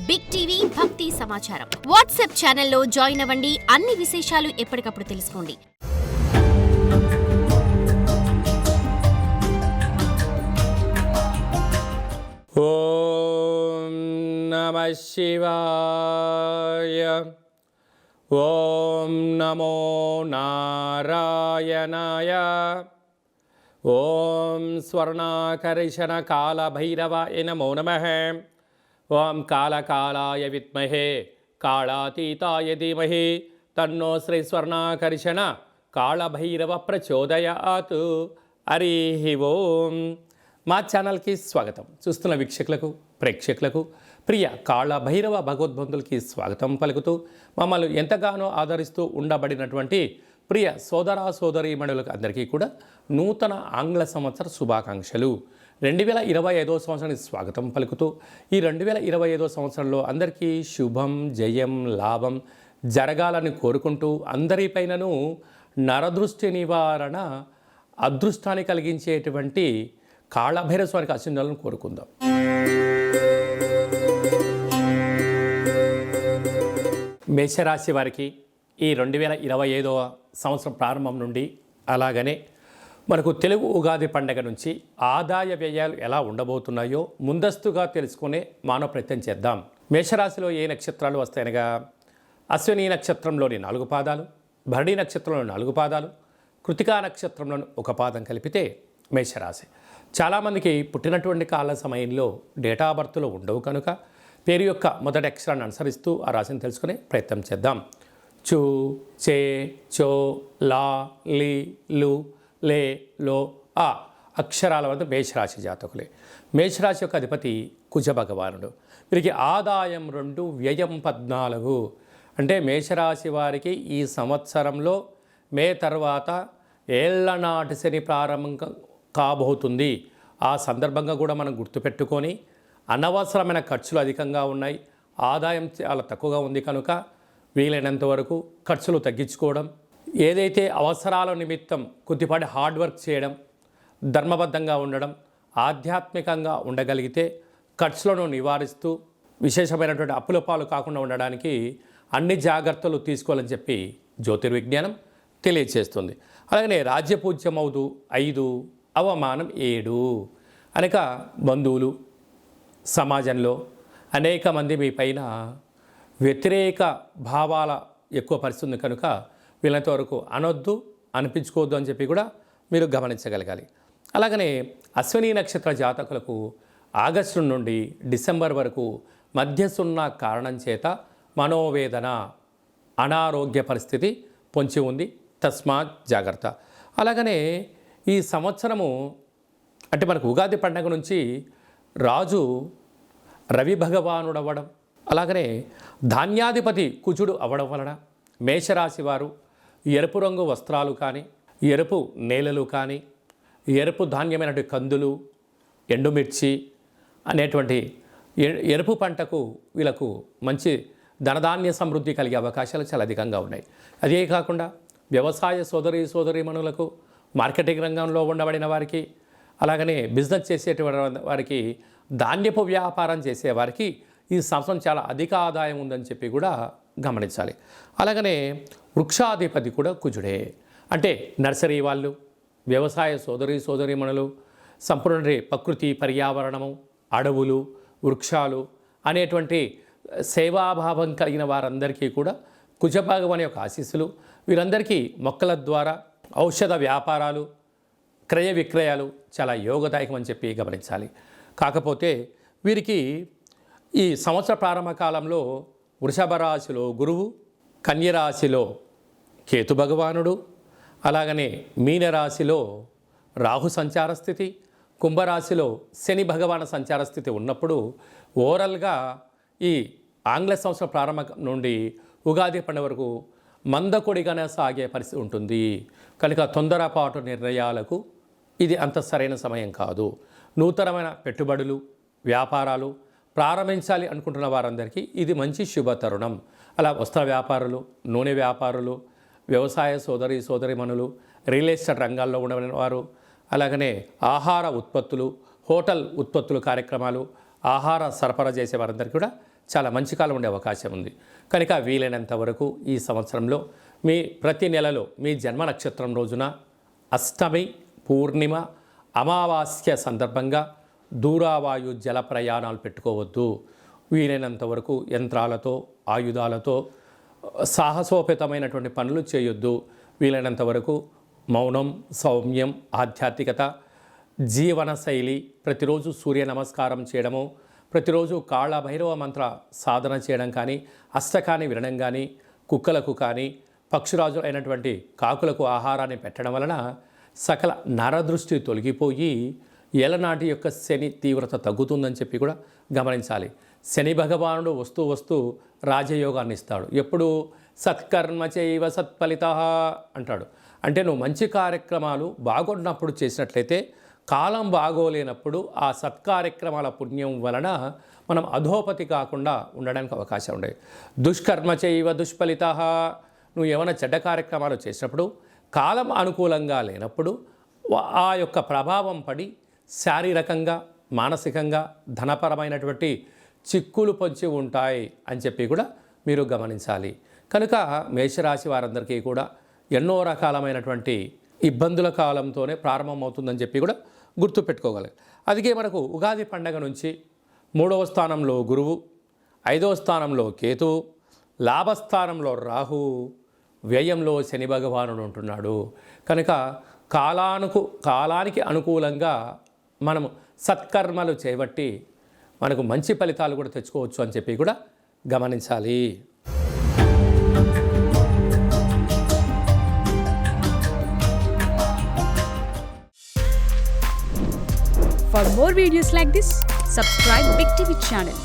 Big TV భక్తి సమాచారం WhatsApp ఛానల్లో జాయిన్ అవ్వండి. అన్ని విశేషాలు ఎప్పటికప్పుడు తెలుసుకోండి. ఓం నమః శివాయ. ఓం నమో నారాయణాయ. ఓం స్వర్ణాకర్షణ కాళభైరవాయ నమో నమః. ఓం కాళకాళాయ విద్మహే కాళాతీతాయ ధీమహి తన్నో శ్రీ స్వర్ణాకర్షణ కాళభైరవ ప్రచోదయాత్. హరి ఓం. మా ఛానల్కి స్వాగతం. చూస్తున్న వీక్షకులకు ప్రేక్షకులకు ప్రియ కాళభైరవ భగవద్బంధులకి స్వాగతం పలుకుతూ మమ్మల్ని ఎంతగానో ఆదరిస్తూ ఉండబడినటువంటి ప్రియ సోదర సోదరీమణులకు అందరికీ కూడా నూతన ఆంగ్ల సంవత్సర శుభాకాంక్షలు. 2025 సంవత్సరానికి స్వాగతం పలుకుతూ ఈ 2025 సంవత్సరంలో అందరికీ శుభం జయం లాభం జరగాలని కోరుకుంటూ అందరిపైనను నరదృష్టి నివారణ అదృష్టాన్ని కలిగించేటువంటి కాళభైరవ స్వామికి ఆశీర్వాదాలను కోరుకుందాం. మేషరాశి వారికి ఈ 2025 సంవత్సరం ప్రారంభం నుండి అలాగనే మనకు తెలుగు ఉగాది పండగ నుంచి ఆదాయ వ్యయాలు ఎలా ఉండబోతున్నాయో ముందస్తుగా తెలుసుకునే మానవ ప్రయత్నం చేద్దాం. మేషరాశిలో ఏ నక్షత్రాలు వస్తాయనగా అశ్విని నక్షత్రంలోని 4 పాదాలు, భరణి నక్షత్రంలోని 4 పాదాలు, కృతికా నక్షత్రంలోని 1 పాదం కలిపితే మేషరాశి. చాలామందికి పుట్టినటువంటి కాల సమయంలో డేటా ఆఫ్ బర్త్లో ఉండవు కనుక పేరు యొక్క మొదటి అక్షరాన్ని అనుసరిస్తూ ఆ రాశిని తెలుసుకునే ప్రయత్నం చేద్దాం. చు, చే, చో, లా, లి, లు, లే, లో, ఆ అక్షరాల వద్ద మేషరాశి జాతకులే. మేషరాశి యొక్క అధిపతి కుజ భగవానుడు. వీరికి ఆదాయం 2, వ్యయం 14. అంటే మేషరాశి వారికి ఈ సంవత్సరంలో మే తర్వాత ఏళ్లనాటి శని ప్రారంభం కాబోతుంది. ఆ సందర్భంగా కూడా మనం గుర్తుపెట్టుకొని అనవసరమైన ఖర్చులు అధికంగా ఉన్నాయి, ఆదాయం చాలా తక్కువగా ఉంది కనుక వీలైనంత వరకు ఖర్చులు తగ్గించుకోవడం, ఏదైతే అవసరాల నిమిత్తం కొద్దిపాటి హార్డ్ వర్క్ చేయడం, ధర్మబద్ధంగా ఉండడం, ఆధ్యాత్మికంగా ఉండగలిగితే ఖర్చులను నివారిస్తూ విశేషమైనటువంటి అప్పుల పాలు కాకుండా ఉండడానికి అన్ని జాగ్రత్తలు తీసుకోవాలని చెప్పి జ్యోతిర్విజ్ఞానం తెలియజేస్తుంది. అలాగనే రాజ్యపూజ్యమవుదు 5, అవమానం 7. అనేక బంధువులు సమాజంలో అనేక మంది మీ పైన వ్యతిరేక భావాల ఎక్కువ పరిస్థితుంది కనుక వీళ్ళంత వరకు అనొద్దు అనిపించుకోవద్దు అని చెప్పి కూడా మీరు గమనించగలగాలి. అలాగనే అశ్విని నక్షత్ర జాతకులకు ఆగస్టు నుండి డిసెంబర్ వరకు మధ్యసున్న కారణం చేత మనోవేదన అనారోగ్య పరిస్థితి పొంచి ఉంది, తస్మాత్ జాగ్రత్త. అలాగనే ఈ సంవత్సరము అంటే మనకు ఉగాది పండుగ నుంచి రాజు రవి భగవానుడు అవ్వడం, అలాగనే ధాన్యాధిపతి కుజుడు అవ్వడం వలన మేషరాశి వారు ఎరుపు రంగు వస్త్రాలు కానీ, ఎరుపు నేలలు కానీ, ఎరుపు ధాన్యమైనటువంటి కందులు, ఎండుమిర్చి అనేటువంటి ఎరుపు పంటకు వీళ్ళకు మంచి ధనధాన్య సమృద్ధి కలిగే అవకాశాలు చాలా అధికంగా ఉన్నాయి. అదే కాకుండా వ్యవసాయ సోదరీమణులకు, మార్కెటింగ్ రంగంలో ఉండబడిన వారికి, అలాగనే బిజినెస్ చేసేటువంటి వారికి, ధాన్యపు వ్యాపారం చేసేవారికి ఈ సంవత్సరం చాలా అధిక ఆదాయం ఉందని చెప్పి కూడా గమనించాలి. అలాగనే వృక్షాధిపతి కూడా కుజుడే. అంటే నర్సరీ వాళ్ళు, వ్యవసాయ సోదరీమణులు, సంపూర్ణ ప్రకృతి పర్యావరణము, అడవులు, వృక్షాలు అనేటువంటి సేవాభావం కలిగిన వారందరికీ కూడా కుజభగవాని యొక్క ఆశీస్సులు. వీరందరికీ మొక్కల ద్వారా ఔషధ వ్యాపారాలు, క్రయ విక్రయాలు చాలా యోగదాయకం అని చెప్పి గమనించాలి. కాకపోతే వీరికి ఈ సంవత్సర ప్రారంభ కాలంలో వృషభ రాశిలో గురువు, కన్యరాశిలో కేతు భగవానుడు, అలాగనే మీనరాశిలో రాహు సంచార స్థితి, కుంభరాశిలో శని భగవాన సంచార స్థితి ఉన్నప్పుడు ఓవరాల్గా ఈ ఆంగ్ల సంవత్సరం ప్రారంభం నుండి ఉగాది పండుగ వరకు మందకొడిగానే సాగే పరిస్థితి ఉంటుంది కనుక తొందరపాటు నిర్ణయాలకు ఇది అంత సరైన సమయం కాదు. నూతనమైన పెట్టుబడులు, వ్యాపారాలు ప్రారంభించాలి అనుకుంటున్న వారందరికీ ఇది మంచి శుభ తరుణం. అలా వస్త్ర వ్యాపారులు, నూనె వ్యాపారులు, వ్యవసాయ సోదరీమణులు, రియల్ ఎస్టేట్ రంగాల్లో ఉండబడిన వారు, అలాగనే ఆహార ఉత్పత్తులు, హోటల్ ఉత్పత్తులు కార్యక్రమాలు, ఆహార సరఫరా చేసే వారందరికీ కూడా చాలా మంచి కాలం ఉండే అవకాశం ఉంది. కనుక వీలైనంత వరకు ఈ సంవత్సరంలో మీ ప్రతి నెలలో మీ జన్మ నక్షత్రం రోజున అష్టమి, పూర్ణిమ, అమావాస్య సందర్భంగా దూరావాయు జల ప్రయాణాలు పెట్టుకోవద్దు. వీలైనంత వరకు యంత్రాలతో, ఆయుధాలతో సాహసోపేతమైనటువంటి పనులు చేయొద్దు. వీలైనంత వరకు మౌనం, సౌమ్యం, ఆధ్యాత్మికత, జీవన శైలి, ప్రతిరోజు సూర్య నమస్కారం చేయడము, ప్రతిరోజు కాళభైరవ మంత్ర సాధన చేయడం కానీ, అష్టకాన్ని వినడం కానీ, కుక్కలకు కానీ, పక్షురాజు అయినటువంటి కాకులకు ఆహారాన్ని పెట్టడం వలన సకల నరదృష్టి తొలగిపోయి ఏలనాటి యొక్క శని తీవ్రత తగ్గుతుందని చెప్పి కూడా గమనించాలి. శని భగవానుడు వస్తూ రాజయోగాన్ని ఇస్తాడు. ఎప్పుడు సత్కర్మ చైవ సత్ఫలిత అంటాడు. అంటే నువ్వు మంచి కార్యక్రమాలు బాగున్నప్పుడు చేసినట్లయితే, కాలం బాగోలేనప్పుడు ఆ సత్కార్యక్రమాల పుణ్యం వలన మనం అధోపతి కాకుండా ఉండడానికి అవకాశం ఉండేది. దుష్కర్మ చైవ దుష్ఫలిత, నువ్వు ఏమైనా చెడ్డ కార్యక్రమాలు చేసినప్పుడు కాలం అనుకూలంగా లేనప్పుడు ఆ యొక్క ప్రభావం పడి శారీరకంగా, మానసికంగా, ధనపరమైనటువంటి చిక్కులు పొంచి ఉంటాయి అని చెప్పి కూడా మీరు గమనించాలి. కనుక మేషరాశి వారందరికీ కూడా ఎన్నో రకాలమైనటువంటి ఇబ్బందుల కాలంతోనే ప్రారంభమవుతుందని చెప్పి కూడా గుర్తుపెట్టుకోగలరు. అందుకే మనకు ఉగాది పండగ నుంచి 3వ స్థానంలో గురువు, 5వ స్థానంలో కేతువు, లాభస్థానంలో రాహువు, వ్యయంలో శని భగవానుడు ఉంటున్నాడు. కనుక కాలానికి అనుకూలంగా మనము సత్కర్మలు చేపట్టి మనకు మంచి ఫలితాలు కూడా తెచ్చుకోవచ్చు అని చెప్పి కూడా గమనించాలి. For more videos like this, subscribe Big TV channel.